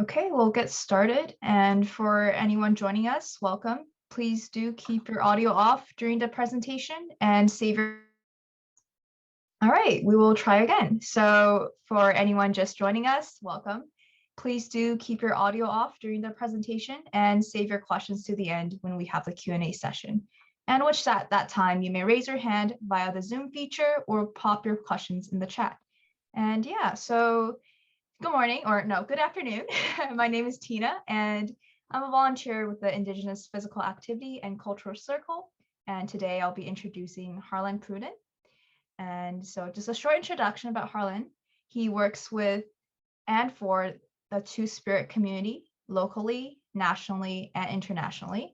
Okay, we'll get started. And for anyone joining us, welcome. Please do keep your audio off during the presentation and save your... All right, we will try again. So for anyone just joining us, welcome. Please do keep your audio off during the presentation and save your questions to the end when we have the Q&A session. And which at that time, you may raise your hand via the Zoom feature or pop your questions in the chat. And yeah, so good morning, or no, good afternoon. My name is Tina, and I'm a volunteer with the Indigenous Physical Activity and Cultural Circle. And today I'll be introducing Harlan Pruden. And so just a short introduction about Harlan. He works with and for the Two-Spirit community, locally, nationally, and internationally.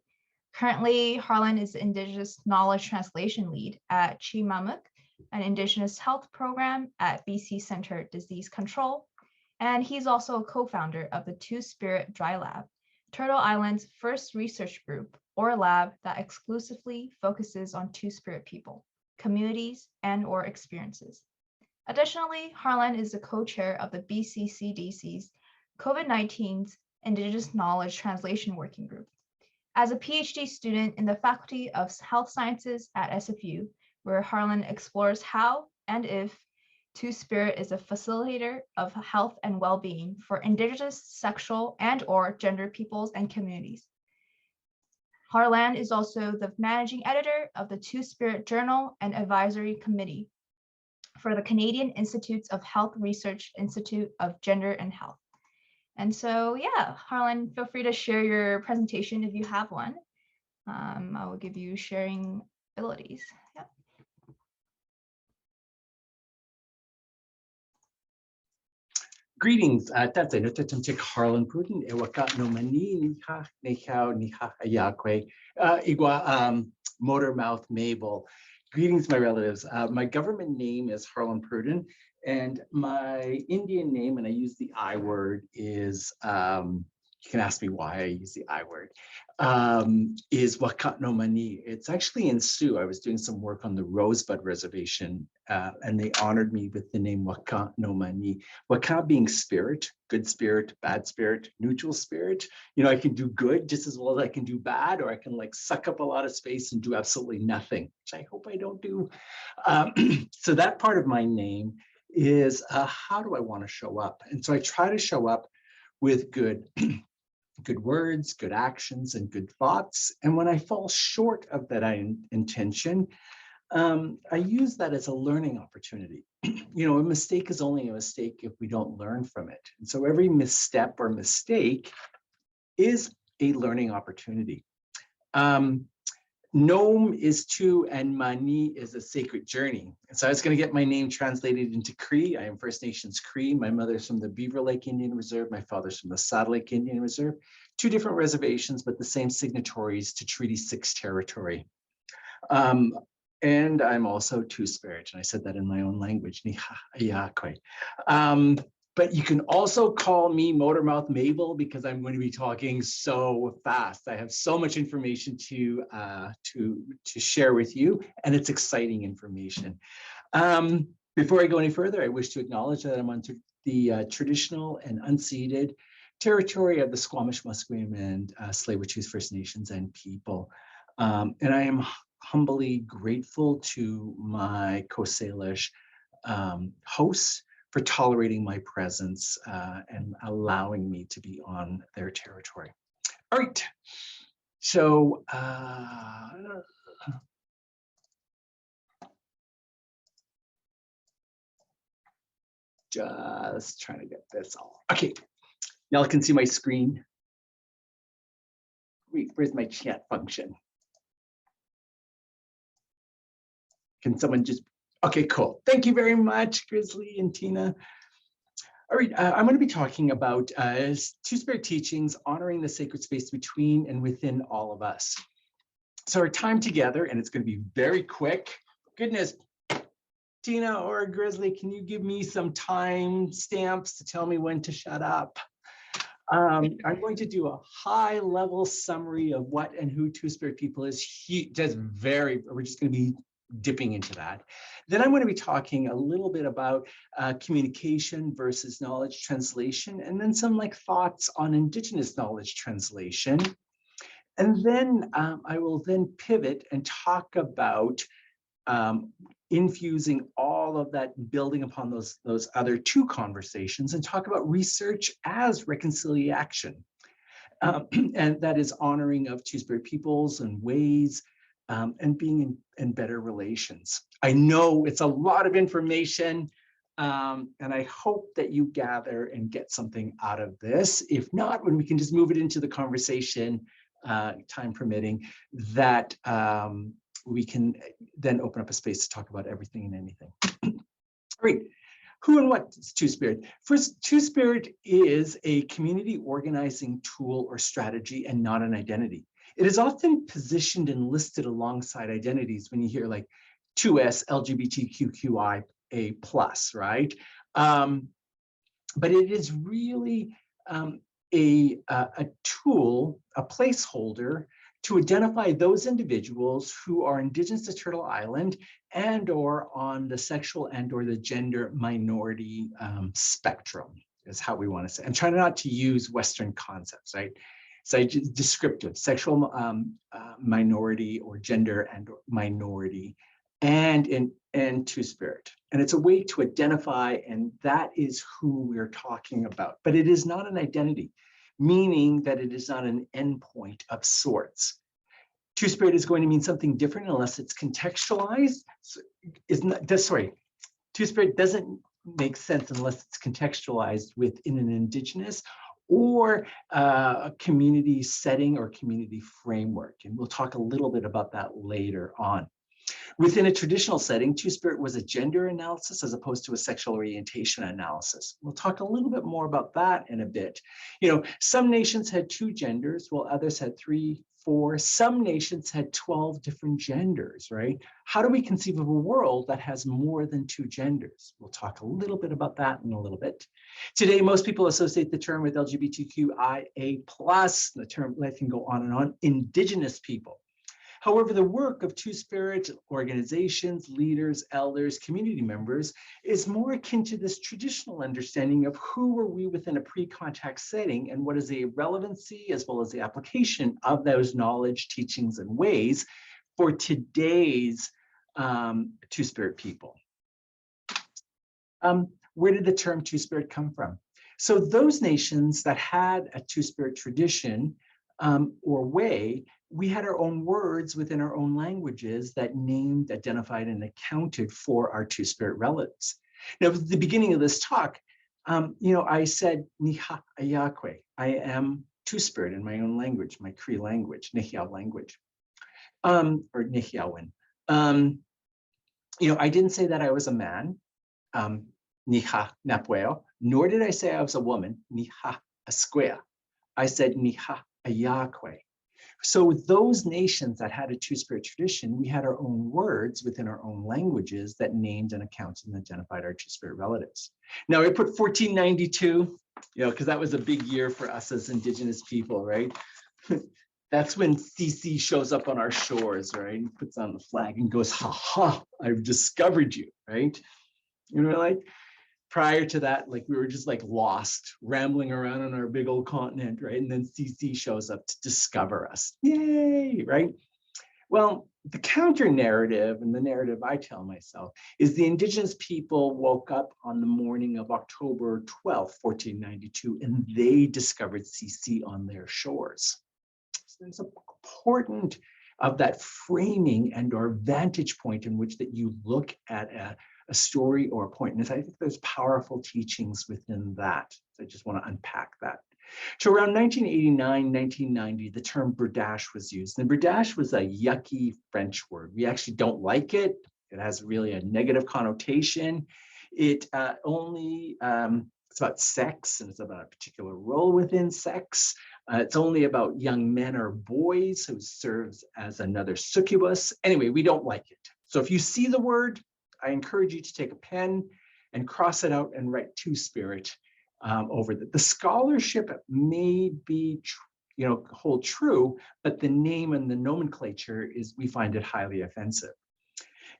Currently, Harlan is the Indigenous Knowledge Translation Lead at Chee Mamuk, an Indigenous health program at BC Centre Disease Control. And he's also a co-founder of the Two-Spirit Dry Lab, Turtle Island's first research group or lab that exclusively focuses on Two-Spirit people, communities, and/or experiences. Additionally, Harlan is the co-chair of the BCCDC's COVID-19's Indigenous Knowledge Translation Working Group. As a Ph.D. student in the Faculty of Health Sciences at SFU, where Harlan explores how and if Two-Spirit is a facilitator of health and well-being for Indigenous, sexual, and/or gender peoples and communities. Harlan is also the managing editor of the Two-Spirit Journal and Advisory Committee for the Canadian Institutes of Health Research Institute of Gender and Health. And so, yeah, Harlan, feel free to share your presentation if you have one. I will give you sharing abilities. Yep. Greetings, Tante, no tetumtik Harlan Pruden, ewakat no mani, niha, nēhiyo, niha, ayakwe, igwa, motor mouth Mabel. Greetings, my relatives. My government name is Harlan Pruden, and my Indian name, and I use the I word, is, you can ask me why I use the I word, is Wakat no Mani. It's actually in Sioux. I was doing some work on the Rosebud Reservation, and they honored me with the name Wakat no Mani. Wakat being spirit, good spirit, bad spirit, neutral spirit. You know, I can do good just as well as I can do bad, or I can like suck up a lot of space and do absolutely nothing, which I hope I don't do. So that part of my name is how do I want to show up? And so I try to show up with good words, good actions, and good thoughts. And when I fall short of that intention, I use that as a learning opportunity. You know, a mistake is only a mistake if we don't learn from it. And so every misstep or mistake is a learning opportunity. Nom is two, and Mani is a sacred journey. And so I was going to get my name translated into Cree. I am First Nations Cree. My mother's from the Beaver Lake Indian Reserve. My father's from the Saddle Lake Indian Reserve. Two different reservations, but the same signatories to Treaty 6 territory. And I'm also Two-Spirit, and I said that in my own language. But you can also call me Motormouth Mabel because I'm going to be talking so fast. I have so much information to share with you, and it's exciting information. Before I go any further, I wish to acknowledge that I'm on the traditional and unceded territory of the Squamish, Musqueam, and Tsleil-Waututh First Nations and people. And I am humbly grateful to my Coast Salish hosts for tolerating my presence and allowing me to be on their territory. All right, so just trying to get this all. Okay, y'all can see my screen. Wait, where's my chat function? Can someone just, okay, cool. Thank you very much, Grizzly and Tina. All right, I'm going to be talking about Two-Spirit teachings, honoring the sacred space between and within all of us. So our time together, and it's going to be very quick. Goodness, Tina or Grizzly, can you give me some time stamps to tell me when to shut up? I'm going to do a high-level summary of what and who Two-Spirit people is. We're just going to be dipping into that. Then I'm going to be talking a little bit about communication versus knowledge translation, and then some like thoughts on Indigenous knowledge translation. And then I will then pivot and talk about infusing all of that, building upon those other two conversations, and talk about research as reconciliation. And that is honoring of Two-Spirit peoples and ways, and being in better relations. I know it's a lot of information, and I hope that you gather and get something out of this. If not, when we can just move it into the conversation, time permitting, that we can then open up a space to talk about everything and anything. All right. Who and what is Two-Spirit? First, Two-Spirit is a community organizing tool or strategy and not an identity. It is often positioned and listed alongside identities when you hear like 2S, LGBTQIA+, right? But it is really a tool, a placeholder to identify those individuals who are Indigenous to Turtle Island and or on the sexual and or the gender minority spectrum, is how we want to say. I'm trying not to use Western concepts, right? So descriptive, sexual minority or gender and minority, and Two-Spirit. And it's a way to identify, and that is who we're talking about. But it is not an identity, meaning that it is not an endpoint of sorts. Two-Spirit is going to mean something different unless it's contextualized. Two-Spirit doesn't make sense unless it's contextualized within an Indigenous or a community setting or community framework. And we'll talk a little bit about that later on. Within a traditional setting, Two-Spirit was a gender analysis as opposed to a sexual orientation analysis. We'll talk a little bit more about that in a bit. You know, some nations had 2 genders, while others had 3, 4. Some nations had 12 different genders, right? How do we conceive of a world that has more than 2 genders? We'll talk a little bit about that in a little bit. Today, most people associate the term with LGBTQIA+, the term, I can go on and on, Indigenous people. However, the work of Two-Spirit organizations, leaders, elders, community members is more akin to this traditional understanding of who are we within a pre-contact setting and what is the relevancy as well as the application of those knowledge, teachings, and ways for today's Two-Spirit people. Where did the term Two-Spirit come from? So those nations that had a Two-Spirit tradition or way, we had our own words within our own languages that named, identified, and accounted for our Two-Spirit relatives. Now, at the beginning of this talk, you know, I said, nēhiyo, I am Two-Spirit in my own language, my Cree language, nēhiyo language, or nēhiyowen. You know, I didn't say that I was a man, niha napweo, nor did I say I was a woman, niha asquea. I said niha ayakwe. So with those nations that had a Two-Spirit tradition, we had our own words within our own languages that named and accounted and identified our Two-Spirit relatives. Now I put 1492, you know, because that was a big year for us as Indigenous people, right? That's when CC shows up on our shores, right? He puts on the flag and goes, ha ha, I've discovered you, right? You know, like, prior to that, like we were just like lost, rambling around on our big old continent, right? And then CC shows up to discover us. Yay, right? Well, the counter narrative and the narrative I tell myself is the Indigenous people woke up on the morning of October 12th, 1492, and they discovered CC on their shores. So it's important of that framing and or vantage point in which that you look at a story or a point. And I think there's powerful teachings within that. So I just want to unpack that. So around 1989, 1990, the term berdache was used. And berdache was a yucky French word. We actually don't like it. It has really a negative connotation. It it's about sex, and it's about a particular role within sex. It's only about young men or boys who serves as another succubus. Anyway, we don't like it. So if you see the word, I encourage you to take a pen and cross it out and write Two-Spirit over that. The scholarship may be, you know, hold true, but the name and the nomenclature is, we find it highly offensive.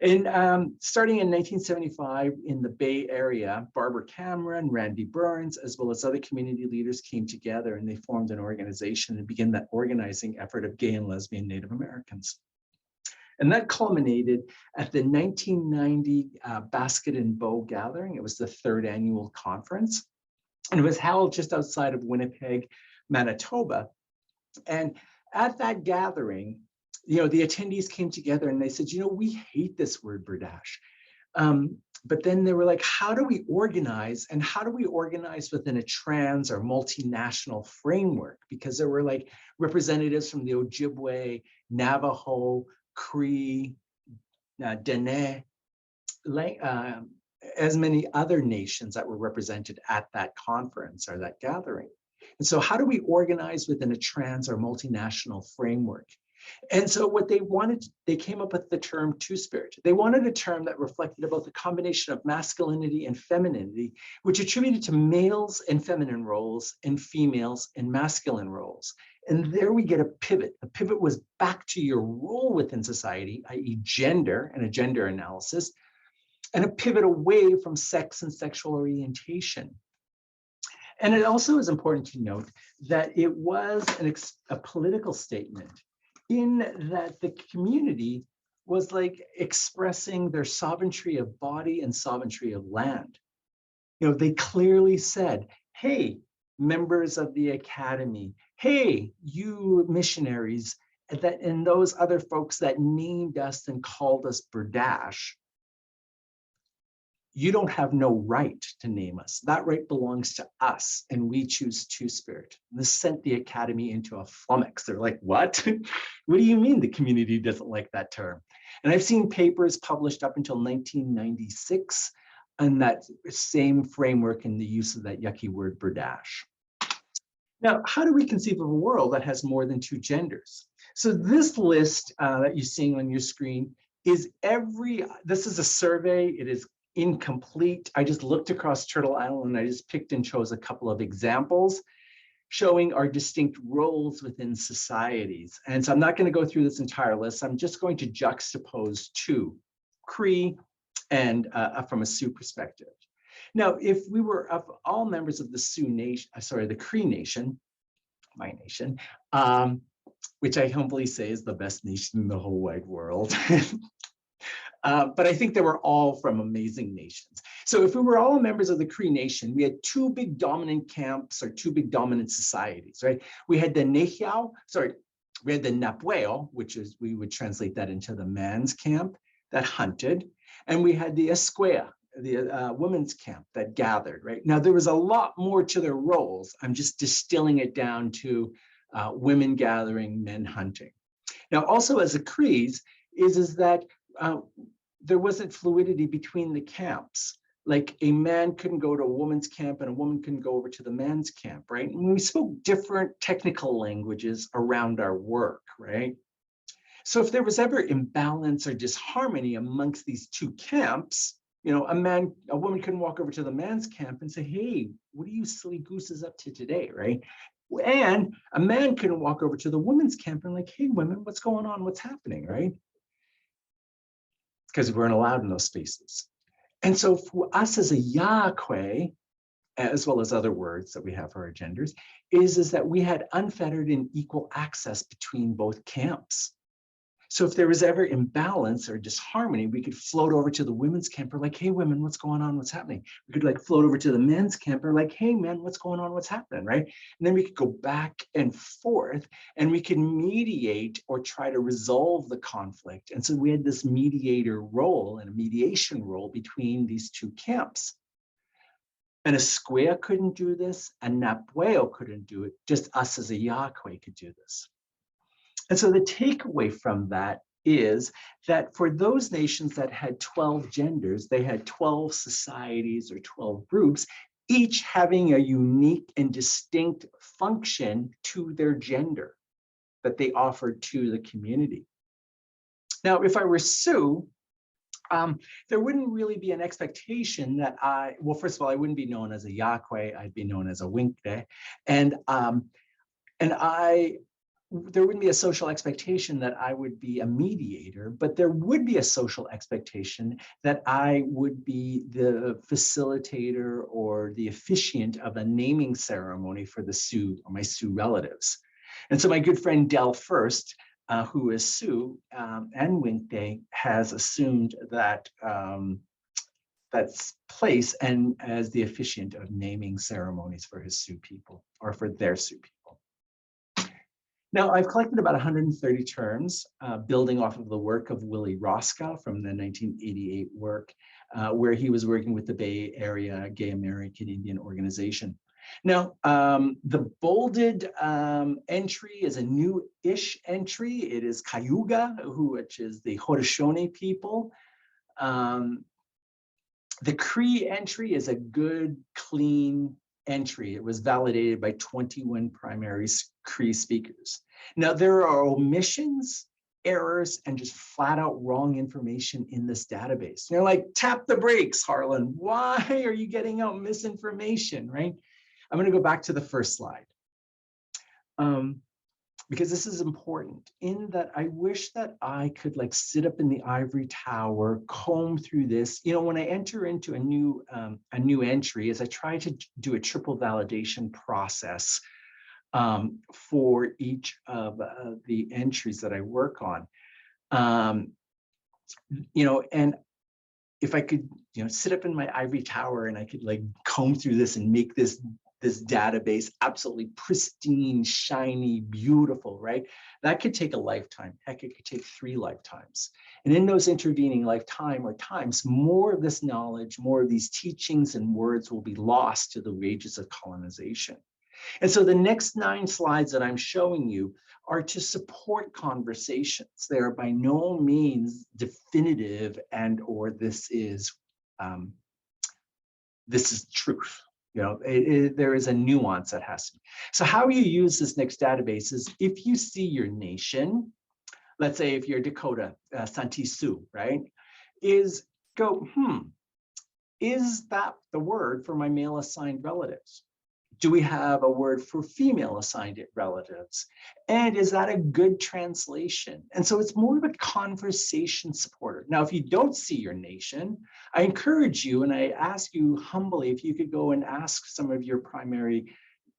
And starting in 1975 in the Bay Area, Barbara Cameron, Randy Burns, as well as other community leaders came together and they formed an organization and began that organizing effort of gay and lesbian Native Americans. And that culminated at the 1990 Basket and Bow Gathering. It was the 3rd annual conference. And it was held just outside of Winnipeg, Manitoba. And at that gathering, the attendees came together and they said, we hate this word Berdache. But then they were like, how do we organize? And how do we organize within a trans or multinational framework? Because there were like representatives from the Ojibwe, Navajo, Cree, Dene, as many other nations that were represented at that conference or that gathering. And so how do we organize within a trans or multinational framework? And so what they wanted, they came up with the term Two-Spirit. They wanted a term that reflected about the combination of masculinity and femininity, which attributed to males and feminine roles and females and masculine roles. And there we get a pivot. The pivot was back to your role within society, i.e. gender and a gender analysis, and a pivot away from sex and sexual orientation. And it also is important to note that it was a political statement in that the community was like expressing their sovereignty of body and sovereignty of land. They clearly said, hey, members of the academy, hey, you missionaries, and those other folks that named us and called us Berdache, you don't have no right to name us. That right belongs to us, and we choose Two-Spirit. This sent the academy into a flummox. They're like, what? What do you mean the community doesn't like that term? And I've seen papers published up until 1996 on that same framework and the use of that yucky word Berdache. Now, how do we conceive of a world that has more than 2 genders? So this list that you're seeing on your screen is this is a survey. It is incomplete. I just looked across Turtle Island and I just picked and chose a couple of examples showing our distinct roles within societies. And so I'm not going to go through this entire list. I'm just going to juxtapose 2, Cree and from a Sioux perspective. Now, if we were all members of the Sioux Nation, the Cree Nation, my nation, which I humbly say is the best nation in the whole wide world. But I think they were all from amazing nations. So if we were all members of the Cree Nation, we had 2 big dominant camps or 2 big dominant societies, right? We had the nēhiyo, we had the Napweo, which is, we would translate that into the man's camp that hunted. And we had the Esquea, the women's camp that gathered, right? Now, there was a lot more to their roles. I'm just distilling it down to women gathering, men hunting. Now, also as a Crees is that there wasn't fluidity between the camps. Like a man couldn't go to a woman's camp and a woman couldn't go over to the man's camp, right? And we spoke different technical languages around our work, right? So if there was ever imbalance or disharmony amongst these 2 camps, a woman couldn't walk over to the man's camp and say, hey, what are you silly gooses up to today, right? And a man couldn't walk over to the women's camp and like, hey, women, what's going on? What's happening, right? Because we weren't allowed in those spaces. And so for us as a Yaqui, as well as other words that we have for our genders, is that we had unfettered and equal access between both camps. So if there was ever imbalance or disharmony, we could float over to the women's camp or like, hey, women, what's going on? What's happening? We could like float over to the men's camp or like, hey, men, what's going on? What's happening, right? And then we could go back and forth and we could mediate or try to resolve the conflict. And so we had this mediator role and a mediation role between these 2 camps. And a Esquea couldn't do this, and Napweo couldn't do it, just us as a Yaqui could do this. And so the takeaway from that is that for those nations that had 12 genders, they had 12 societies or 12 groups, each having a unique and distinct function to their gender that they offered to the community. Now, if I were Sioux, there wouldn't really be an expectation that well, first of all, I wouldn't be known as a Yaqui, I'd be known as a Winkte. And I there wouldn't be a social expectation that I would be a mediator, but there would be a social expectation that I would be the facilitator or the officiant of a naming ceremony for the Sioux or my Sioux relatives. And so my good friend Del First, who is Sioux and Winkte, has assumed that that's place and as the officiant of naming ceremonies for his Sioux people or for their Sioux people. Now, I've collected about 130 terms, building off of the work of Willie Roscoe from the 1988 work, where he was working with the Bay Area Gay American Indian Organization. Now, the bolded entry is a new-ish entry. It is Cayuga, which is the Haudenosaunee people. The Cree entry is a good, clean entry. It was validated by 21 primary Cree speakers. Now, there are omissions, errors, and just flat out wrong information in this database. You're like, tap the brakes, Harlan. Why are you getting out misinformation, right? I'm going to go back to the first slide. Because this is important in that I wish that I could like sit up in the ivory tower, comb through this. You know, when I enter into a new entry, as I try to do a triple validation process for each of the entries that I work on, you know, and if I could, you know, sit up in my ivory tower and I could like comb through this and make this database absolutely pristine, shiny, beautiful, right? That could take a lifetime. Heck, it could take 3 lifetimes. And in those intervening lifetime or times, more of this knowledge, more of these teachings and words will be lost to the wages of colonization. And so the next 9 slides that I'm showing you are to support conversations. They are by no means definitive and or this is truth. You know, there is a nuance that has to be. So how you use this next database is if you see your nation, let's say if you're Dakota, Santee Sioux, right, is go, is that the word for my male assigned relatives? Do we have a word for female assigned relatives? And is that a good translation? And so it's more of a conversation supporter. Now, if you don't see your nation, I encourage you and I ask you humbly if you could go and ask some of your primary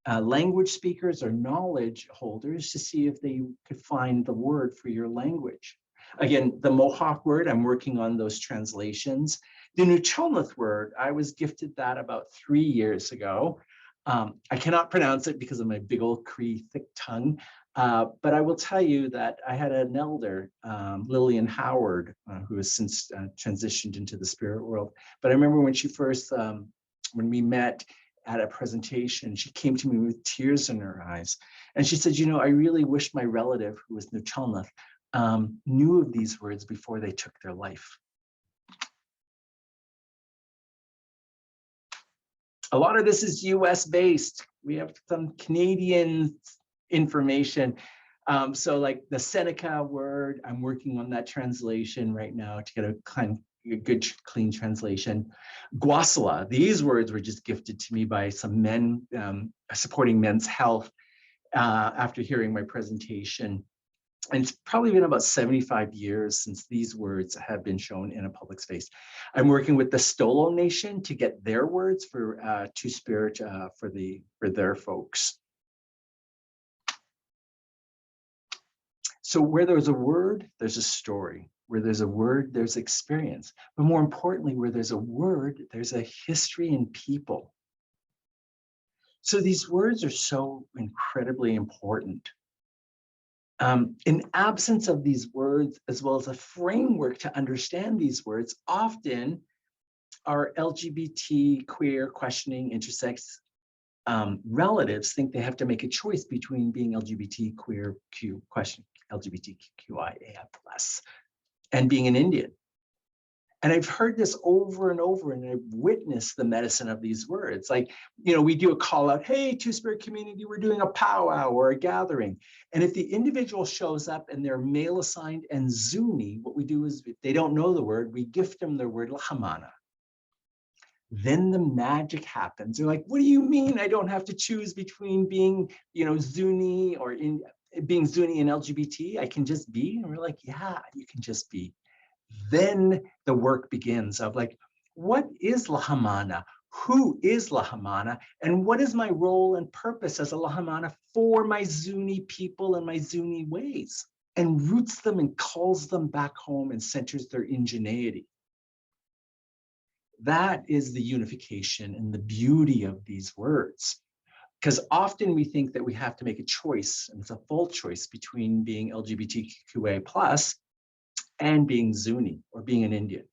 language speakers or knowledge holders to see if they could find the word for your language. Again, the Mohawk word, I'm working on those translations. The Nucholnath word, I was gifted that about 3 years ago. I cannot pronounce it because of my big old Cree thick tongue, but I will tell you that I had an elder, Lillian Howard, who has since transitioned into the spirit world. But I remember when she first, when we met at a presentation, she came to me with tears in her eyes. And she said, you know, I really wish my relative, who was Nucholnath, knew of these words before they took their life. A lot of this is US based. We have some Canadian information. So like the Seneca word, I'm working on that translation right now to get a good, clean translation. Guasala, these words were just gifted to me by some men supporting men's health after hearing my presentation. And it's probably been about 75 years since these words have been shown in a public space. I'm working with the Stolo Nation to get their words for Two-Spirit for their folks. So where there's a word, there's a story. Where there's a word, there's experience. But more importantly, where there's a word, there's a history and people. So these words are so incredibly important. In absence of these words, as well as a framework to understand these words, often our LGBT, queer, questioning, intersex relatives think they have to make a choice between being LGBT, queer, Q, question, LGBTQIA+, and being an Indian. And I've heard this over and over, and I've witnessed the medicine of these words. Like, you know, we do a call out, hey, Two-Spirit community, we're doing a powwow or a gathering. And if the individual shows up and they're male assigned and Zuni, what we do is, if they don't know the word, we gift them their word, lahamana. Then the magic happens. They're like, what do you mean I don't have to choose between being, you know, Zuni or in? being Zuni and LGBT, I can just be. And we're like, yeah, you can just be. Then the work begins of like, what is Lahamana? Who is Lahamana? And what is my role and purpose as a Lahamana for my Zuni people and my Zuni ways? And roots them and calls them back home and centers their indigeneity. That is the unification and the beauty of these words. Because often we think that we have to make a choice, and it's a full choice between being LGBTQA plus and being Zuni or being an Indian.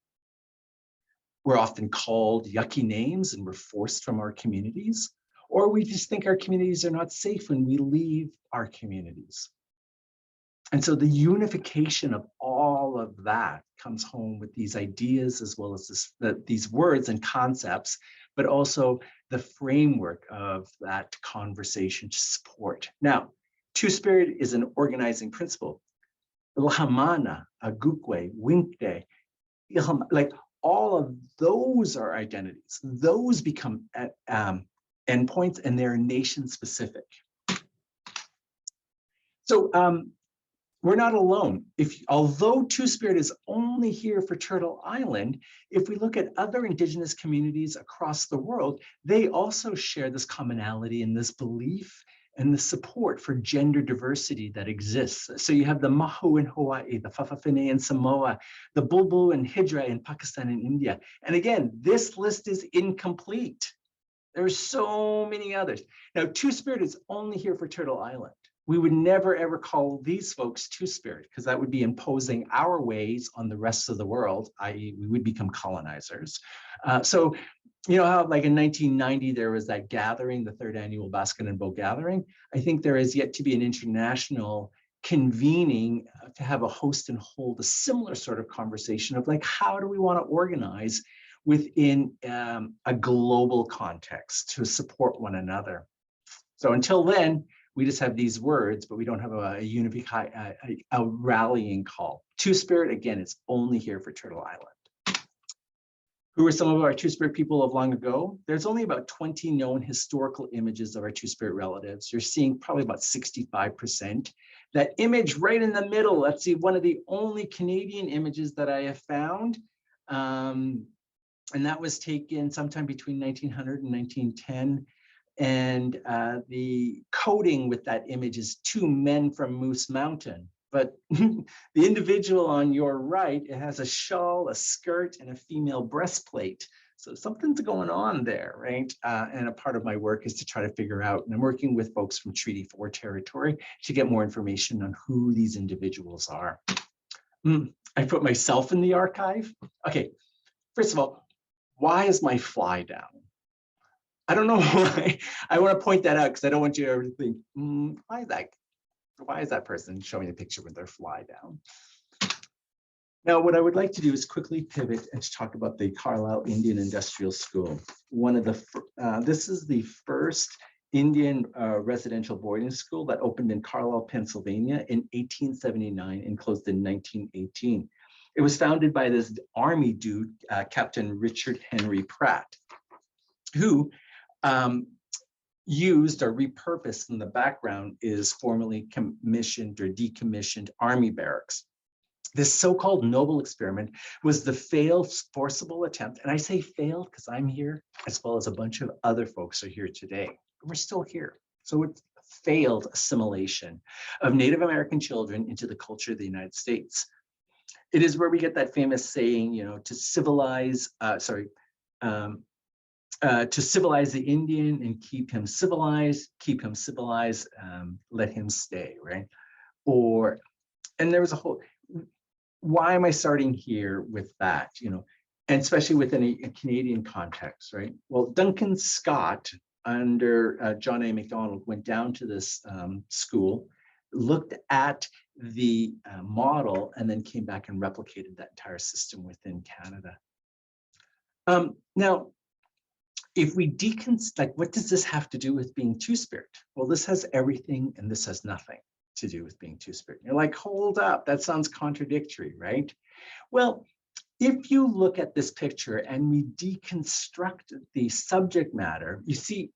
We're often called yucky names and we're forced from our communities, or we just think our communities are not safe when we leave our communities. And so the unification of all of that comes home with these ideas, as well as these words and concepts, but also the framework of that conversation to support. Now, Two-Spirit is an organizing principle. Lahamana, Agukwe, Winkte, like all of those are identities. Those become endpoints, and they're nation specific. So we're not alone. Although Two-Spirit is only here for Turtle Island, if we look at other Indigenous communities across the world, they also share this commonality and this belief and the support for gender diversity that exists. So you have the Mahu in Hawaii, the Fa'afafine in Samoa, the Bulbul and Hijra in Pakistan and India. And again, this list is incomplete. There's so many others. Now, Two-Spirit is only here for Turtle Island. We would never, ever call these folks Two-Spirit, because that would be imposing our ways on the rest of the world, i.e. we would become colonizers. So, you know how like in 1990, there was that gathering, the third annual Baskin and Bow gathering? I think there is yet to be an international convening to have a host and hold a similar sort of conversation of like, how do we want to organize within a global context to support one another? So until then, we just have these words, but we don't have a rallying call. Two-Spirit, again, is only here for Turtle Island. Who are some of our Two-Spirit people of long ago? There's only about 20 known historical images of our Two-Spirit relatives. You're seeing probably about 65%. That image right in the middle, let's see, one of the only Canadian images that I have found. And that was taken sometime between 1900 and 1910. And the coding with that image is two men from Moose Mountain. But the individual on your right, it has a shawl, a skirt, and a female breastplate. So something's going on there, right? And a part of my work is to try to figure out, and I'm working with folks from Treaty 4 territory to get more information on who these individuals are. I put myself in the archive. Okay, first of all, why is my fly down? I don't know why. I want to point that out because I don't want you to ever think, why is that person showing a picture with their fly down? Now, what I would like to do is quickly pivot and talk about the Carlisle Indian Industrial School. This is the first Indian residential boarding school that opened in Carlisle, Pennsylvania in 1879 and closed in 1918. It was founded by this army dude, Captain Richard Henry Pratt, who used or repurposed in the background is formerly commissioned or decommissioned army barracks. This so-called noble experiment was the failed forcible attempt, and I say failed because I'm here as well as a bunch of other folks are here today. We're still here. So it's failed assimilation of Native American children into the culture of the United States. It is where we get that famous saying, you know, to civilize the Indian and keep him civilized, let him stay, right? And there was a whole, why am I starting here with that, you know, and especially within a Canadian context, right? Well, Duncan Scott under John A. Macdonald went down to this school, looked at the model, and then came back and replicated that entire system within Canada. Now, if we what does this have to do with being Two-Spirit? Well, this has everything and this has nothing to do with being Two-Spirit. You're like, hold up, that sounds contradictory, right? Well, if you look at this picture and we deconstruct the subject matter, you see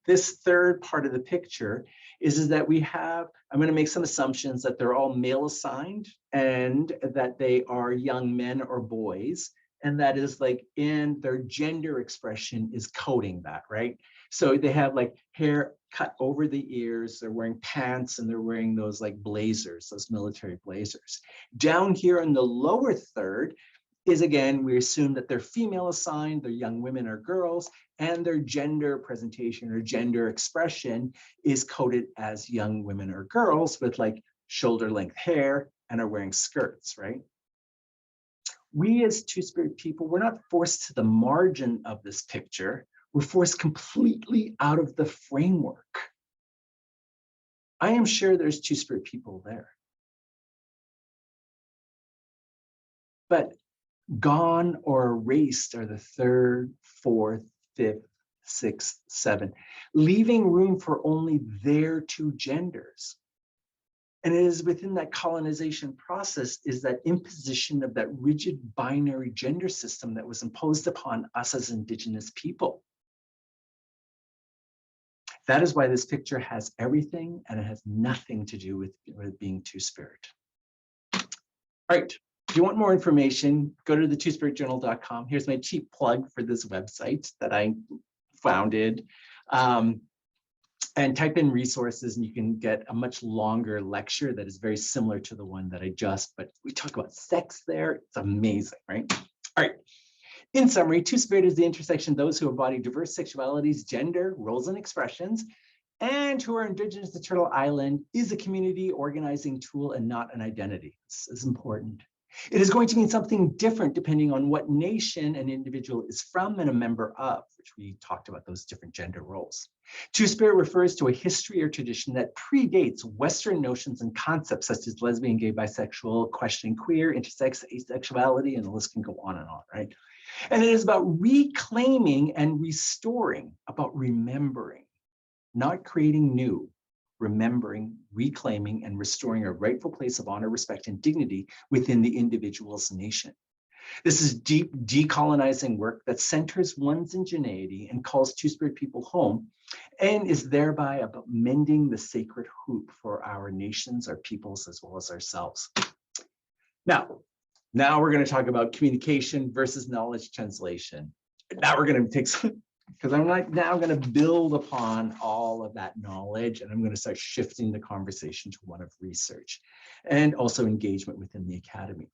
this third part of the picture is that we have, I'm going to make some assumptions that they're all male assigned and that they are young men or boys. And that is like in their gender expression is coding that, right? So they have like hair cut over the ears, they're wearing pants, and they're wearing those like blazers, those military blazers. Down here in the lower third is, again, we assume that they're female assigned, they're young women or girls, and their gender presentation or gender expression is coded as young women or girls with like shoulder length hair and are wearing skirts, right? We as Two-Spirit people, we're not forced to the margin of this picture. We're forced completely out of the framework. I am sure there's Two-Spirit people there. But gone or erased are the third, fourth, fifth, sixth, seventh, leaving room for only their two genders. And it is within that colonization process is that imposition of that rigid binary gender system that was imposed upon us as Indigenous people. That is why this picture has everything and it has nothing to do with being Two-Spirit. All right, if you want more information, go to the twospiritjournal.com. Here's my cheap plug for this website that I founded. And type in resources and you can get a much longer lecture that is very similar to the one that but we talk about sex there. It's amazing, right? All right. In summary, Two-Spirit is the intersection of those who embody diverse sexualities, gender, roles, and expressions, and who are Indigenous to Turtle Island is a community organizing tool and not an identity. This is important. It is going to mean something different depending on what nation an individual is from and a member of, which we talked about those different gender roles. Two-Spirit refers to a history or tradition that predates Western notions and concepts such as lesbian, gay, bisexual, questioning queer, intersex, asexuality, and the list can go on, right? And it is about reclaiming and restoring, about remembering, not creating new, remembering, reclaiming, and restoring a rightful place of honor, respect, and dignity within the individual's nation. This is deep decolonizing work that centers one's ingenuity and calls Two-Spirit people home, and is thereby about mending the sacred hoop for our nations, our peoples, as well as ourselves. Now we're going to talk about communication versus knowledge translation. Now we're going to take some, because I'm like now going to build upon all of that knowledge, and I'm going to start shifting the conversation to one of research and also engagement within the academy.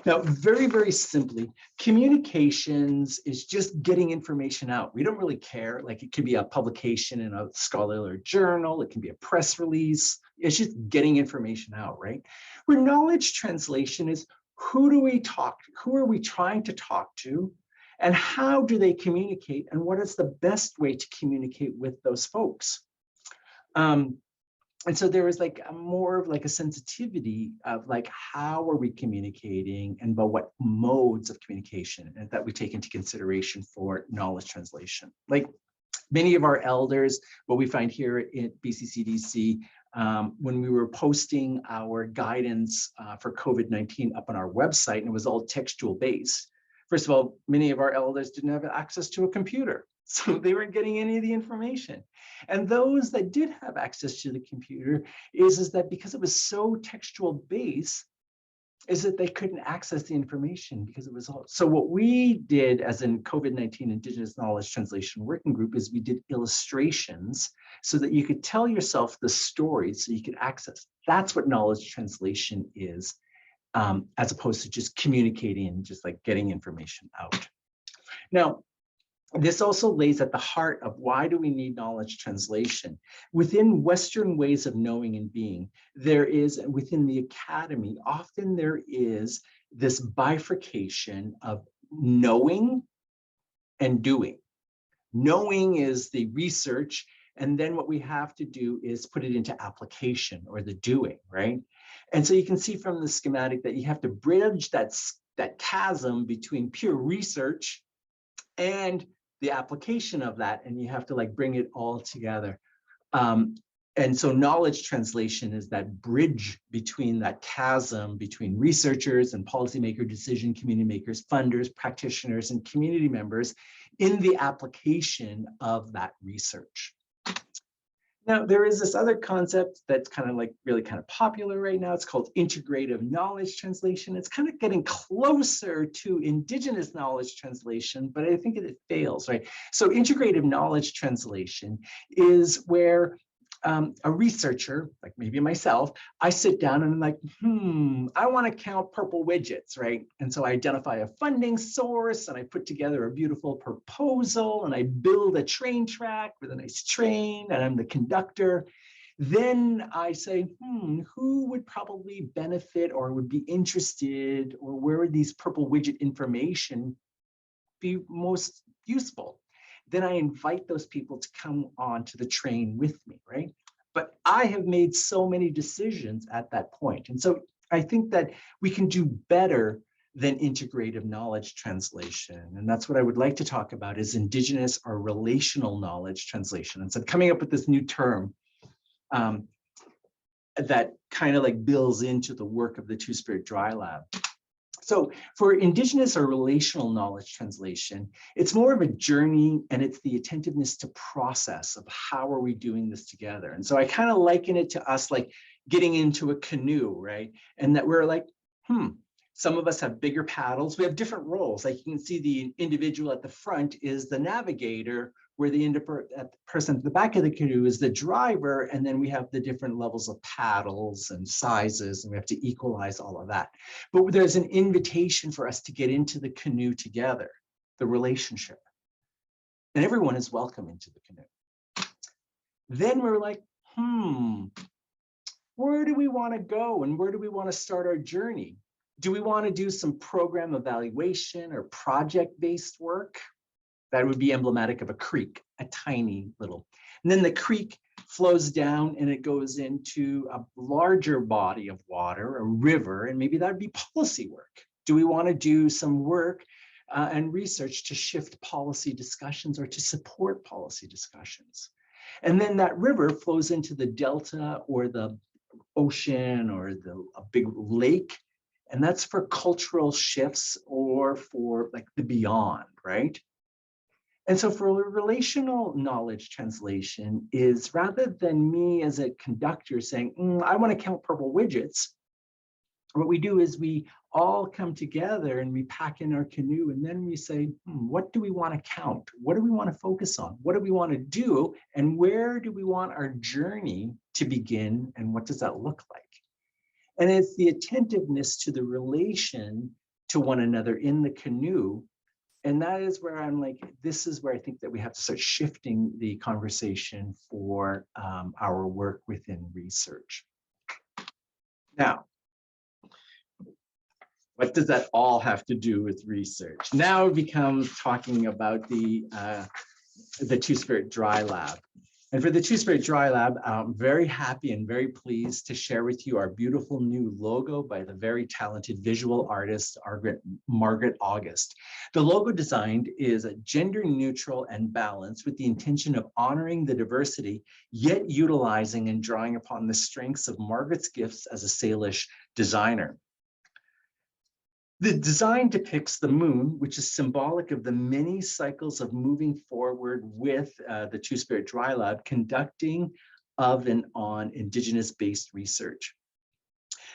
Now, very, very simply, communications is just getting information out. We don't really care. Like it could be a publication in a scholarly journal. It can be a press release. It's just getting information out, right? Where knowledge translation is who do we talk to? Who are we trying to talk to? And how do they communicate? And what is the best way to communicate with those folks? And so there was like more of like a sensitivity of like, how are we communicating and about what modes of communication and that we take into consideration for knowledge translation. Like many of our elders, what we find here at BCCDC, when we were posting our guidance for COVID-19 up on our website, and it was all textual based. First of all, many of our elders didn't have access to a computer, so they weren't getting any of the information. And those that did have access to the computer is that because it was so textual based, is that they couldn't access the information because it was all. So what we did as in COVID-19 Indigenous Knowledge Translation Working Group is we did illustrations so that you could tell yourself the story so you could access. That's what knowledge translation is. As opposed to just communicating and just like getting information out. Now, this also lays at the heart of why do we need knowledge translation? Within Western ways of knowing and being, there is, within the academy, often there is this bifurcation of knowing and doing. Knowing is the research, and then what we have to do is put it into application or the doing, right? And so you can see from the schematic that you have to bridge that chasm between pure research and the application of that, and you have to like bring it all together. And so knowledge translation is that bridge between that chasm between researchers and policymakers, decision community makers, funders, practitioners, and community members in the application of that research. Now, there is this other concept that's kind of like really kind of popular right now. It's called integrative knowledge translation. It's kind of getting closer to Indigenous knowledge translation, but I think it fails, right? So integrative knowledge translation is where a researcher, like maybe myself, I sit down and I'm like, I want to count purple widgets, right? And so I identify a funding source and I put together a beautiful proposal and I build a train track with a nice train and I'm the conductor. Then I say, who would probably benefit or would be interested, or where would these purple widget information be most useful? Then I invite those people to come onto the train with me, right? But I have made so many decisions at that point. And so I think that we can do better than integrative knowledge translation. And that's what I would like to talk about is Indigenous or relational knowledge translation. And so I'm coming up with this new term that kind of like builds into the work of the Two-Spirit Dry Lab. So for Indigenous or relational knowledge translation, it's more of a journey and it's the attentiveness to process of how are we doing this together. And so I kind of liken it to us like getting into a canoe, right? And that we're like, some of us have bigger paddles. We have different roles. Like you can see the individual at the front is the navigator, where the person at the back of the canoe is the driver, and then we have the different levels of paddles and sizes, and we have to equalize all of that. But there's an invitation for us to get into the canoe together, the relationship. And everyone is welcome into the canoe. Then we're like, where do we want to go and where do we want to start our journey? Do we want to do some program evaluation or project-based work? That would be emblematic of a creek, a tiny little. And then the creek flows down and it goes into a larger body of water, a river, and maybe that would be policy work. Do we want to do some work and research to shift policy discussions or to support policy discussions? And then that river flows into the delta or the ocean or a big lake. And that's for cultural shifts or for like the beyond, right? And so for relational knowledge translation is rather than me as a conductor saying, I want to count purple widgets, what we do is we all come together and we pack in our canoe and then we say, what do we want to count? What do we want to focus on? What do we want to do? And where do we want our journey to begin? And what does that look like? And it's the attentiveness to the relation to one another in the canoe. And that is where I'm like, this is where I think that we have to start shifting the conversation for our work within research. Now, what does that all have to do with research? Now it becomes talking about the Two-Spirit Dry Lab. And for the Two-Spirit Dry Lab, I'm very happy and very pleased to share with you our beautiful new logo by the very talented visual artist, Margaret August. The logo designed is gender neutral and balanced with the intention of honoring the diversity, yet utilizing and drawing upon the strengths of Margaret's gifts as a Salish designer. The design depicts the moon, which is symbolic of the many cycles of moving forward with the Two-Spirit Dry Lab, conducting of and on Indigenous-based research.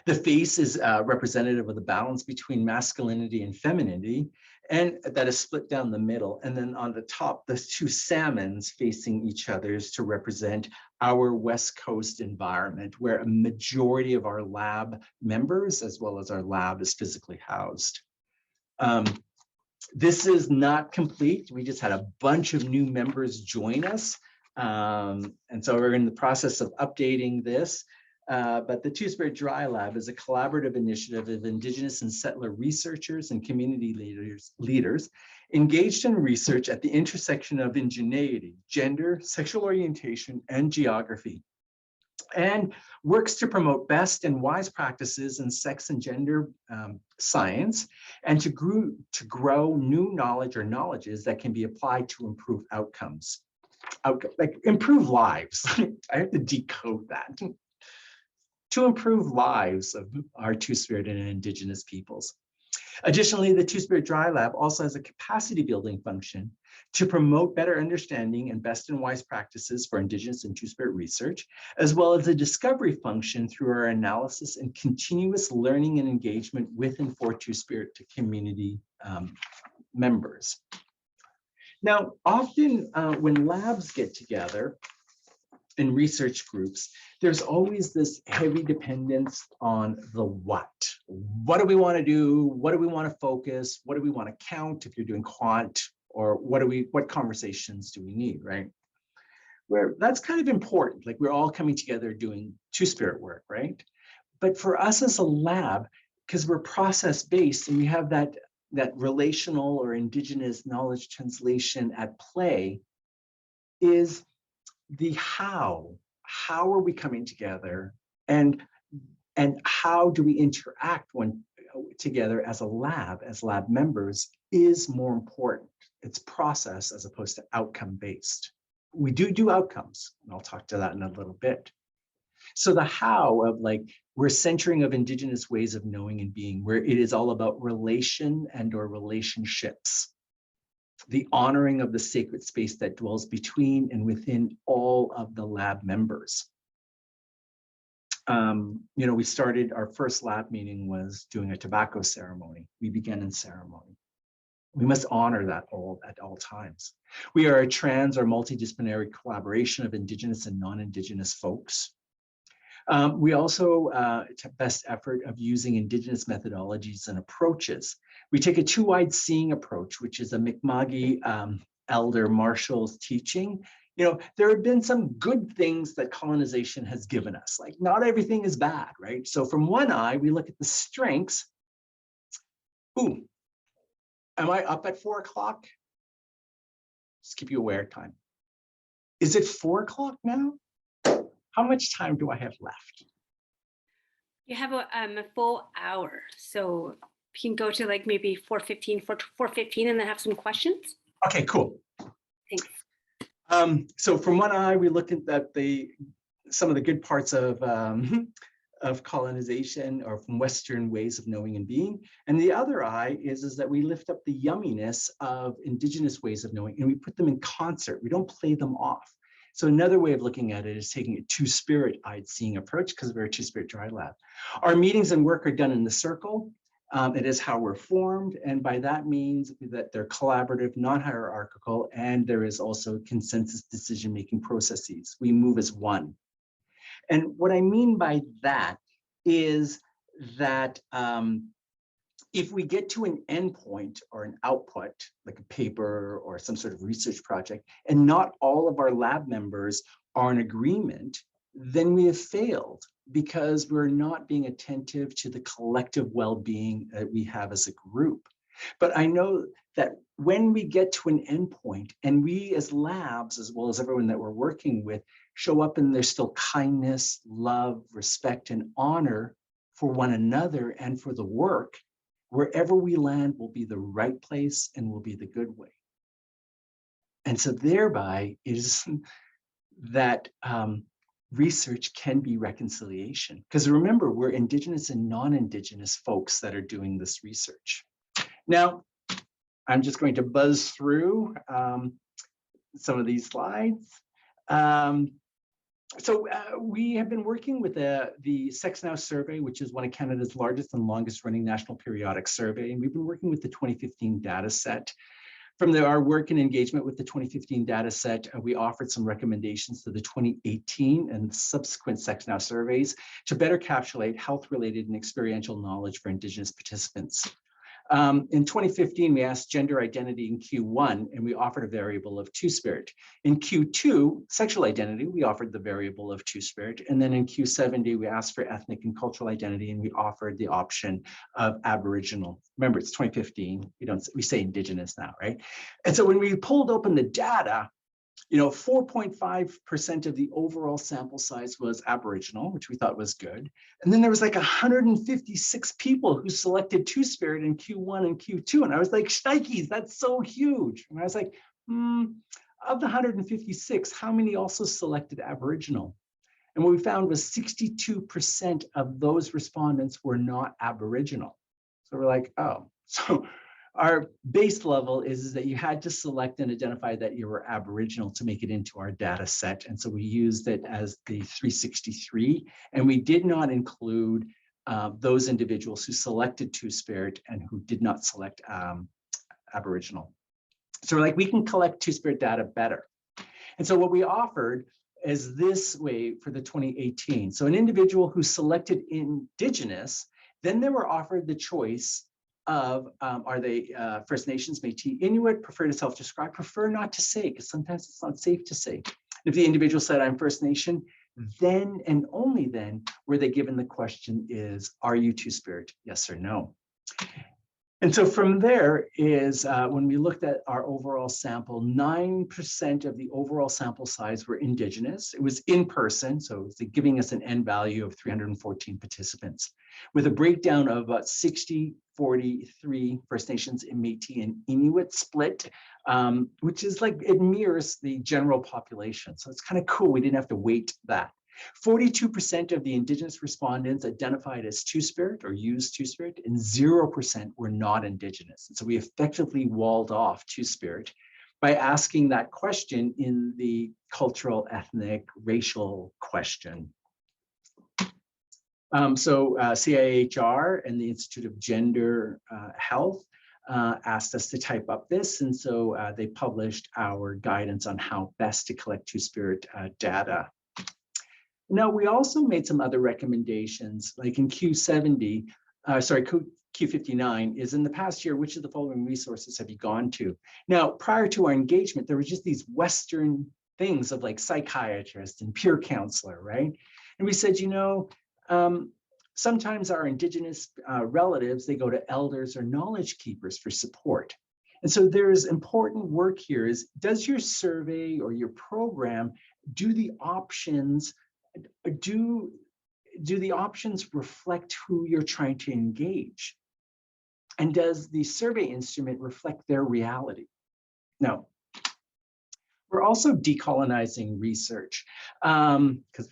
The face is representative of the balance between masculinity and femininity, and that is split down the middle. And then on the top, the two salmons facing each other is to represent our West Coast environment, where a majority of our lab members, as well as our lab, is physically housed. This is not complete. We just had a bunch of new members join us. And so we're in the process of updating this. But the Two-Spirit Dry Lab is a collaborative initiative of Indigenous and settler researchers and community leaders engaged in research at the intersection of indigeneity, gender, sexual orientation, and geography, and works to promote best and wise practices in sex and gender science, and to grow new knowledge or knowledges that can be applied to improve outcomes, like improve lives. I have to decode that. To improve lives of our Two-Spirit and Indigenous peoples. Additionally, the Two-Spirit Dry Lab also has a capacity building function to promote better understanding and best and wise practices for Indigenous and Two-Spirit research, as well as a discovery function through our analysis and continuous learning and engagement with and for Two-Spirit to community members. Now, often when labs get together in research groups, there's always this heavy dependence on the what. What do we want to do? What do we want to focus? What do we want to count if you're doing quant? Or what conversations do we need, right? Where that's kind of important, like we're all coming together doing Two-Spirit work, right? But for us as a lab, because we're process-based and we have that relational or Indigenous knowledge translation at play, is the how. How are we coming together, and how do we interact together as a lab, as lab members, is more important. It's process as opposed to outcome based. We do outcomes, and I'll talk to that in a little bit. So the how of we're centering of Indigenous ways of knowing and being, where it is all about relation and or relationships. The honoring of the sacred space that dwells between and within all of the lab members. We started, our first lab meeting was doing a tobacco ceremony. We began in ceremony. We must honor that at all times. We are a trans or multidisciplinary collaboration of Indigenous and non-Indigenous folks. We also best effort of using Indigenous methodologies and approaches. We take a two-eyed seeing approach, which is a Mi'kma'ki elder Marshall's teaching. There have been some good things that colonization has given us. Like, not everything is bad, right? So from one eye, we look at the strengths. Ooh, am I up at 4 o'clock? Just keep you aware time. Is it 4 o'clock now? How much time do I have left? You have a full hour. So you can go to maybe 4:15, 4:15 and then have some questions. Okay, cool. Thanks. So from one eye, we look at some of the good parts of colonization, or from Western ways of knowing and being. And the other eye is that we lift up the yumminess of Indigenous ways of knowing, and we put them in concert. We don't play them off. So another way of looking at it is taking a Two-Spirit-eyed seeing approach, because we're a Two-Spirit Dry Lab. Our meetings and work are done in the circle. It is how we're formed, and by that means that they're collaborative, non-hierarchical, and there is also consensus decision-making processes. We move as one. And what I mean by that is that if we get to an endpoint or an output, like a paper or some sort of research project, and not all of our lab members are in agreement, then we have failed, because we're not being attentive to the collective well-being that we have as a group. But I know that when we get to an endpoint, and we as labs, as well as everyone that we're working with, show up and there's still kindness, love, respect, and honor for one another and for the work, wherever we land will be the right place and will be the good way. And so thereby is that research can be reconciliation. Because remember, we're Indigenous and non-Indigenous folks that are doing this research. Now, I'm just going to buzz through some of these slides. We have been working with the Sex Now survey, which is one of Canada's largest and longest running national periodic survey. And we've been working with the 2015 data set. From our work and engagement with the 2015 data set, we offered some recommendations to the 2018 and subsequent Sex Now surveys to better encapsulate health-related and experiential knowledge for Indigenous participants. In 2015, we asked gender identity in Q1, and we offered a variable of Two-Spirit. In Q2, sexual identity, we offered the variable of Two-Spirit. And then in Q70, we asked for ethnic and cultural identity, and we offered the option of Aboriginal. Remember, it's 2015. We say Indigenous now, right? And so when we pulled open the data, 4.5% of the overall sample size was Aboriginal, which we thought was good. And then there was 156 people who selected Two-Spirit in Q1 and Q2. And I was like, shnikes, that's so huge. And I was like, of the 156, how many also selected Aboriginal? And what we found was 62% of those respondents were not Aboriginal. So we're like, oh, so our base level is that you had to select and identify that you were Aboriginal to make it into our data set. And so we used it as the 363, and we did not include those individuals who selected Two-Spirit and who did not select Aboriginal. So we're like, we can collect Two-Spirit data better. And so what we offered is this way for the 2018. So an individual who selected Indigenous, then they were offered the choice of, are they First Nations, Métis, Inuit, prefer to self-describe, prefer not to say, because sometimes it's not safe to say. If the individual said, I'm First Nation, then and only then were they given the question is, are you Two-Spirit, yes or no? And so from there is when we looked at our overall sample, 9% of the overall sample size were Indigenous. It was in person, so it's giving us an N value of 314 participants, with a breakdown of about 60-43 First Nations, Métis, and Inuit split, which is like, it mirrors the general population. So it's kind of cool. We didn't have to weight that. 42% of the Indigenous respondents identified as Two-Spirit or used Two-Spirit, and 0% were not Indigenous. And so we effectively walled off Two-Spirit by asking that question in the cultural, ethnic, racial question. CIHR and the Institute of Gender Health asked us to type up this, and so they published our guidance on how best to collect Two-Spirit data. Now, we also made some other recommendations, like in Q59 is, in the past year, which of the following resources have you gone to? Now, prior to our engagement, there were just these Western things of like psychiatrist and peer counselor, right? And we said, you know, sometimes our Indigenous relatives, they go to elders or knowledge keepers for support. And so there's important work here is, does your survey or your program, do the options reflect who you're trying to engage? And does the survey instrument reflect their reality? No. We're also decolonizing research because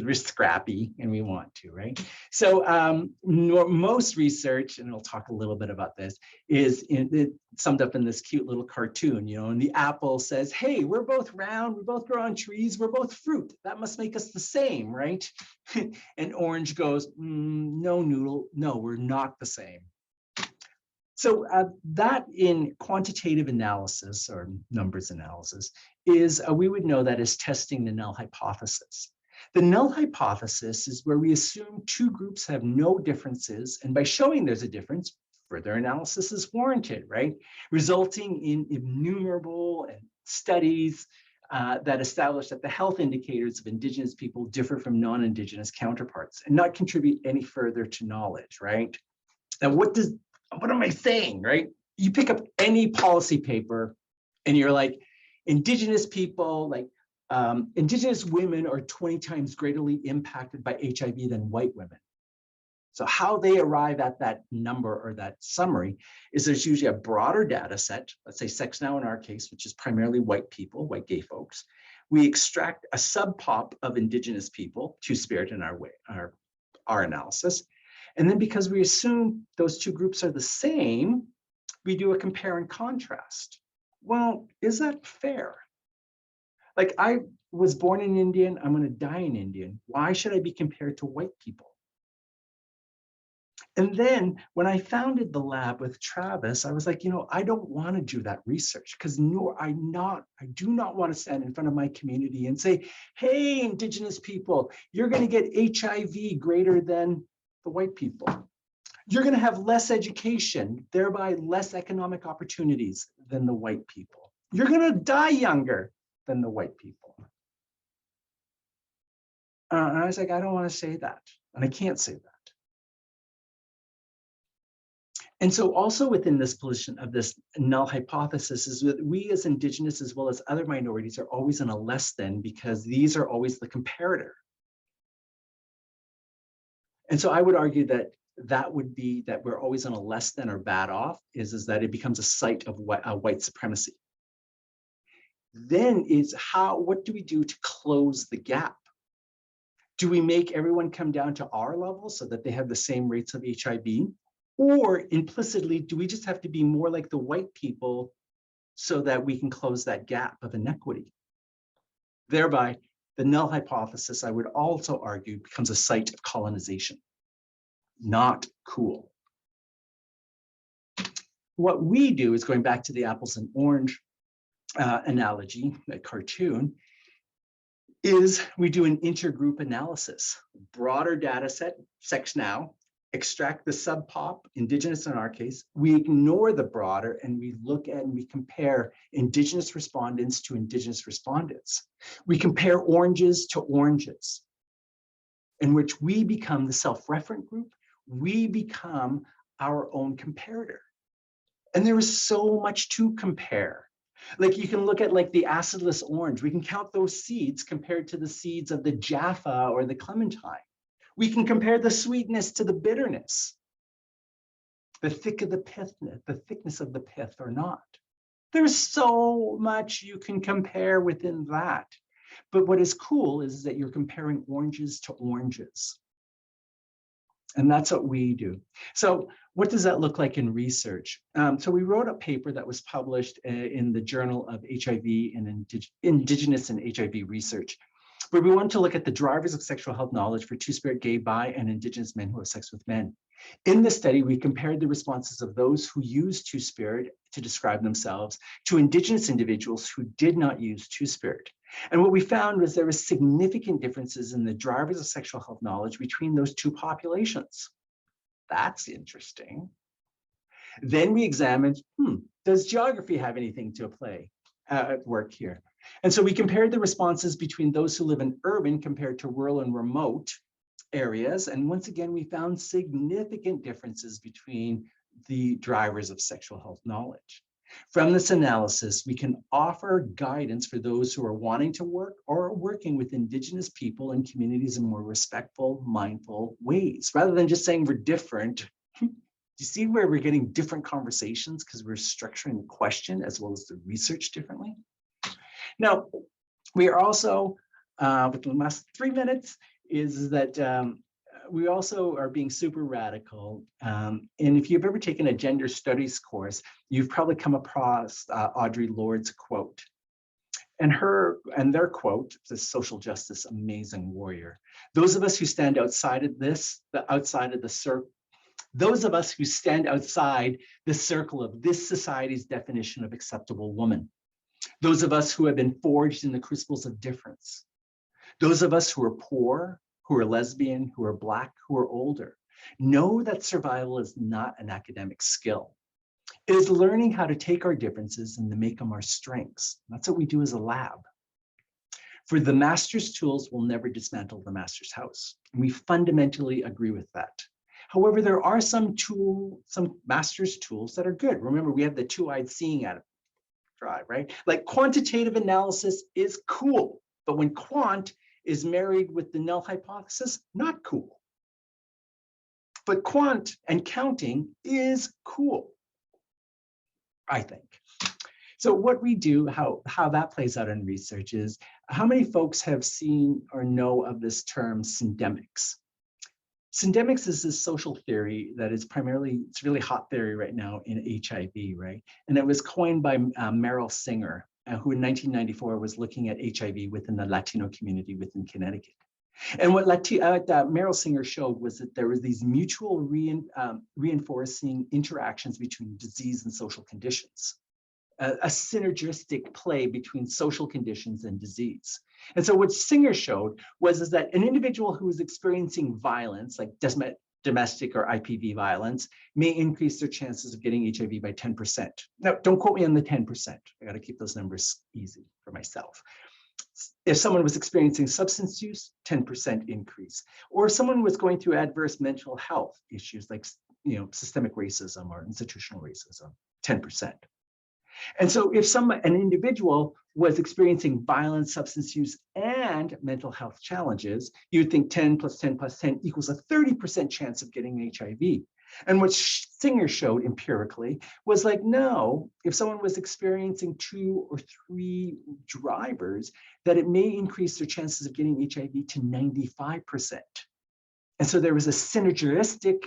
we're scrappy and we want to, right? So most research, and I'll talk a little bit about this, is summed up in this cute little cartoon, you know, and the apple says, hey, we're both round, we both grow on trees, we're both fruit. That must make us the same, right? And orange goes, no, noodle, no, we're not the same. So that in quantitative analysis or numbers analysis is, we would know that is testing the null hypothesis. The null hypothesis is where we assume two groups have no differences, and by showing there's a difference, further analysis is warranted, right? Resulting in innumerable studies that establish that the health indicators of Indigenous people differ from non-Indigenous counterparts and not contribute any further to knowledge, right? Now, what am I saying, right? You pick up any policy paper and you're like, Indigenous people, like, Indigenous women are 20 times greatly impacted by HIV than white women. So how they arrive at that number or that summary is there's usually a broader data set, let's say Sex Now in our case, which is primarily white people, white gay folks. We extract a subpop of Indigenous people, Two-Spirit in our analysis. And then because we assume those two groups are the same, we do a compare and contrast. Well, is that fair? Like, I was born an Indian, I'm going to die an Indian. Why should I be compared to white people? And then when I founded the lab with Travis, I was like, you know, I don't want to do that research because I do not want to stand in front of my community and say, hey, Indigenous people, you're going to get HIV greater than the white people. You're going to have less education, thereby less economic opportunities than the white people. You're going to die younger than the white people. And I was like, I don't want to say that. And I can't say that. And so also within this position of this null hypothesis is that we as Indigenous as well as other minorities are always in a less than, because these are always the comparator. And so I would argue that that would be that we're always in a less than or bad off is that it becomes a site of white supremacy. Then is what do we do to close the gap? Do we make everyone come down to our level so that they have the same rates of HIV? Or implicitly, do we just have to be more like the white people so that we can close that gap of inequity? Thereby, the null hypothesis, I would also argue, becomes a site of colonization. Not cool. What we do is, going back to the apples and orange analogy, that cartoon, is we do an intergroup analysis, broader data set, sex now, extract the subpop, Indigenous in our case, we ignore the broader and we look at and we compare Indigenous respondents to Indigenous respondents. We compare oranges to oranges, in which we become the self-referent group, we become our own comparator. And there is so much to compare. Like you can look at like the acidless orange. We can count those seeds compared to the seeds of the Jaffa or the Clementine. We can compare the sweetness to the bitterness, the thickness of the pith or not. There's so much you can compare within that. But what is cool is that you're comparing oranges to oranges. And that's what we do. So what does that look like in research? So we wrote a paper that was published in the Journal of HIV and Indigenous and HIV Research, where we wanted to look at the drivers of sexual health knowledge for two-spirit, gay, bi, and Indigenous men who have sex with men. In this study, we compared the responses of those who used two-spirit to describe themselves to Indigenous individuals who did not use two-spirit. And what we found was there were significant differences in the drivers of sexual health knowledge between those two populations. That's interesting. Then we examined, does geography have anything to play at work here? And so we compared the responses between those who live in urban compared to rural and remote areas. And once again, we found significant differences between the drivers of sexual health knowledge. From this analysis, we can offer guidance for those who are wanting to work or are working with Indigenous people and communities in more respectful, mindful ways, rather than just saying we're different. Do you see where we're getting different conversations because we're structuring the question as well as the research differently? Now, we are also, within the last 3 minutes, is that we also are being super radical. And if you've ever taken a gender studies course, you've probably come across Audre Lorde's quote. And their quote, the social justice amazing warrior. Those of us who stand outside of this, those of us who stand outside the circle of this society's definition of acceptable woman. Those of us who have been forged in the crucibles of difference. Those of us who are poor, who are lesbian, who are Black, who are older, know that survival is not an academic skill. It is learning how to take our differences and to make them our strengths. That's what we do as a lab. For the master's tools will never dismantle the master's house. And we fundamentally agree with that. However, there are some master's tools that are good. Remember, we have the two-eyed seeing at it. Drive, right? Like quantitative analysis is cool, but when quant is married with the null hypothesis, not cool. But quant and counting is cool, I think. So what we do, how that plays out in research is, how many folks have seen or know of this term syndemics? Syndemics is this social theory that is primarily, it's really hot theory right now in HIV, right? And it was coined by Meryl Singer, who in 1994 was looking at HIV within the Latino community within Connecticut. And what Meryl Singer showed was that there was these mutual reinforcing interactions between disease and social conditions, a synergistic play between social conditions and disease. And so what Singer showed was that an individual who is experiencing violence, like domestic or IPV violence, may increase their chances of getting HIV by 10%. Now, don't quote me on the 10%. I got to keep those numbers easy for myself. If someone was experiencing substance use, 10% increase. Or if someone was going through adverse mental health issues like systemic racism or institutional racism, 10%. And so if an individual was experiencing violence, substance use, and mental health challenges, you'd think 10 plus 10 plus 10 equals a 30% chance of getting HIV. And what Singer showed empirically was like, no, if someone was experiencing 2 or 3 drivers, that it may increase their chances of getting HIV to 95%. And so there was a synergistic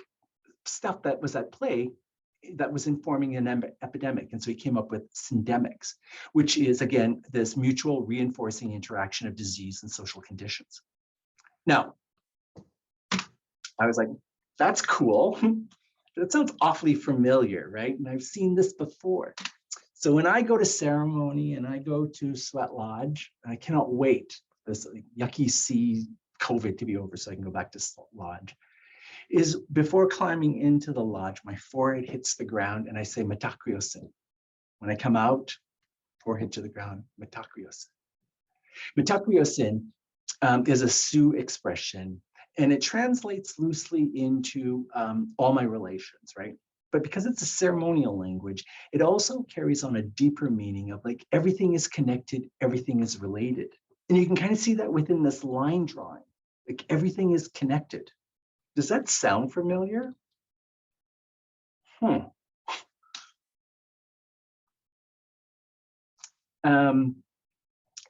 stuff that was at play that was informing an epidemic. And so he came up with syndemics, which is, again, this mutual reinforcing interaction of disease and social conditions. Now, I was like, that's cool. That sounds awfully familiar, right? And I've seen this before. So when I go to ceremony and I go to Sweat Lodge, I cannot wait for this yucky sea COVID to be over so I can go back to Sweat Lodge, is before climbing into the lodge, my forehead hits the ground and I say Mitakuyosin. When I come out, forehead to the ground, Mitakuyosin. Mitakuyosin is a Sioux expression, and it translates loosely into all my relations, right? But because it's a ceremonial language, it also carries on a deeper meaning of like everything is connected, everything is related. And you can kind of see that within this line drawing, like everything is connected. Does that sound familiar?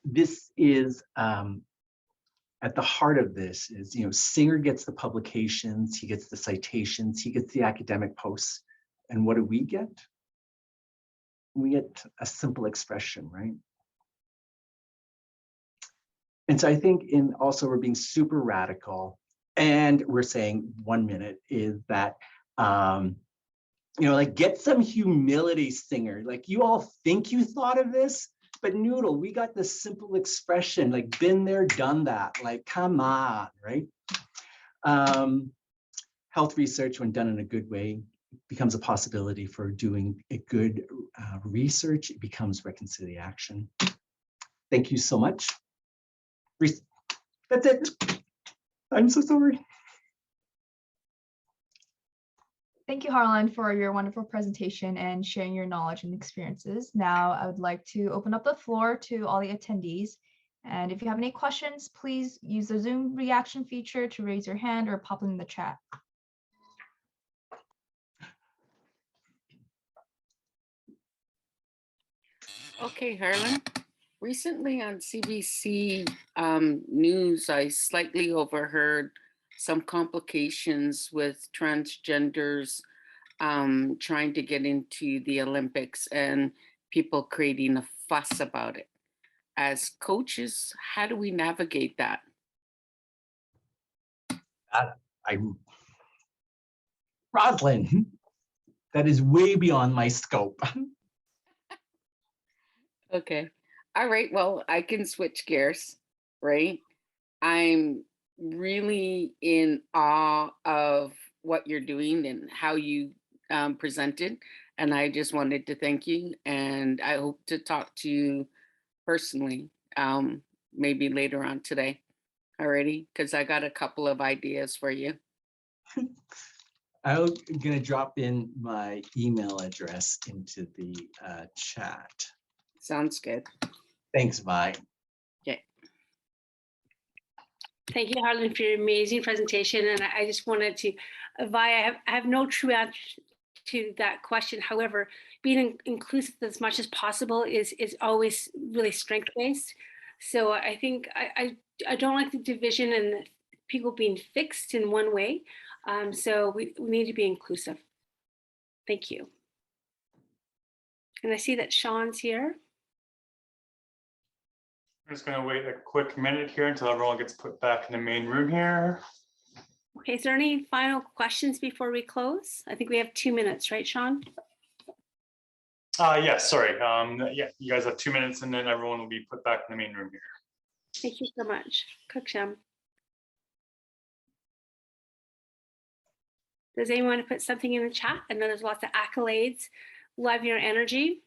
This is at the heart of this is, Singer gets the publications, he gets the citations, he gets the academic posts. And what do we get? We get a simple expression, right? And so I think we're being super radical, and we're saying 1 minute is that, like get some humility, Singer. Like you all think you thought of this, but noodle, we got this simple expression, like been there, done that, like come on, right? Health research, when done in a good way, becomes a possibility for doing a good research. It becomes reconciliation. Thank you so much. That's it. I'm so sorry. Thank you, Harlan, for your wonderful presentation and sharing your knowledge and experiences. Now, I would like to open up the floor to all the attendees. And if you have any questions, please use the Zoom reaction feature to raise your hand or pop them in the chat. Okay, Harlan. Recently on CBC News, I slightly overheard some complications with transgenders trying to get into the Olympics and people creating a fuss about it. As coaches, how do we navigate that? Roslyn, that is way beyond my scope. Okay. All right. Well, I can switch gears, right? I'm really in awe of what you're doing and how you presented. And I just wanted to thank you. And I hope to talk to you personally, maybe later on today. Alrighty, because I got a couple of ideas for you. I'm going to drop in my email address into the chat. Sounds good. Thanks, Vi. Okay. Thank you, Harlan, for your amazing presentation. And I just wanted to, Vi, I have no true answer to that question. However, being inclusive as much as possible is always really strength-based. So I think I don't like the division and people being fixed in one way. So we need to be inclusive. Thank you. And I see that Sean's here. I'm just going to wait a quick minute here until everyone gets put back in the main room here. Okay, is there any final questions before we close? I think we have 2 minutes, right, Sean? Yes, sorry. Yeah, you guys have 2 minutes and then everyone will be put back in the main room here. Thank you so much. Kaksham. Does anyone want to put something in the chat? I know there's lots of accolades. Love your energy.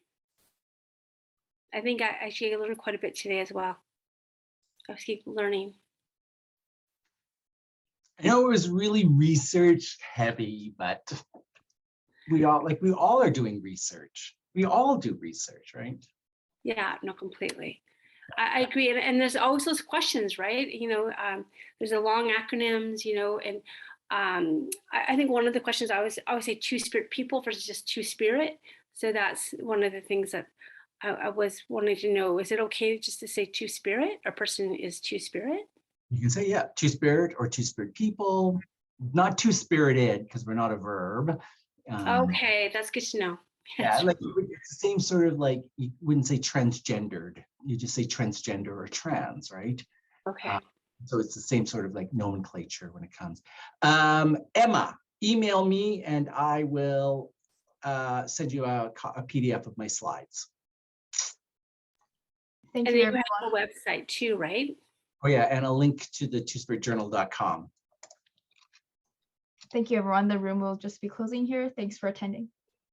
I think I actually learned quite a bit today as well. I keep learning. I know it was really research heavy, but we all are doing research. We all do research, right? Yeah, no, completely. I agree. And there's always those questions, right? There's a long acronyms, and I think one of the questions I always say two-spirit people versus just two-spirit. So that's one of the things that I was wanting to know. Is it okay just to say two-spirit? A person is two-spirit? You can say, yeah, two-spirit or two-spirit people, not two-spirited because we're not a verb. Okay, that's good to know. Yeah, like it's the same sort of like, you wouldn't say transgendered, you just say transgender or trans, right? Okay. So it's the same sort of like nomenclature when it comes. Emma, email me and I will send you a PDF of my slides. Thank And you, then you everyone. have a website too, right? Oh yeah, and a link to the twospiritjournal.com. Thank you, everyone. The room will just be closing here. Thanks for attending.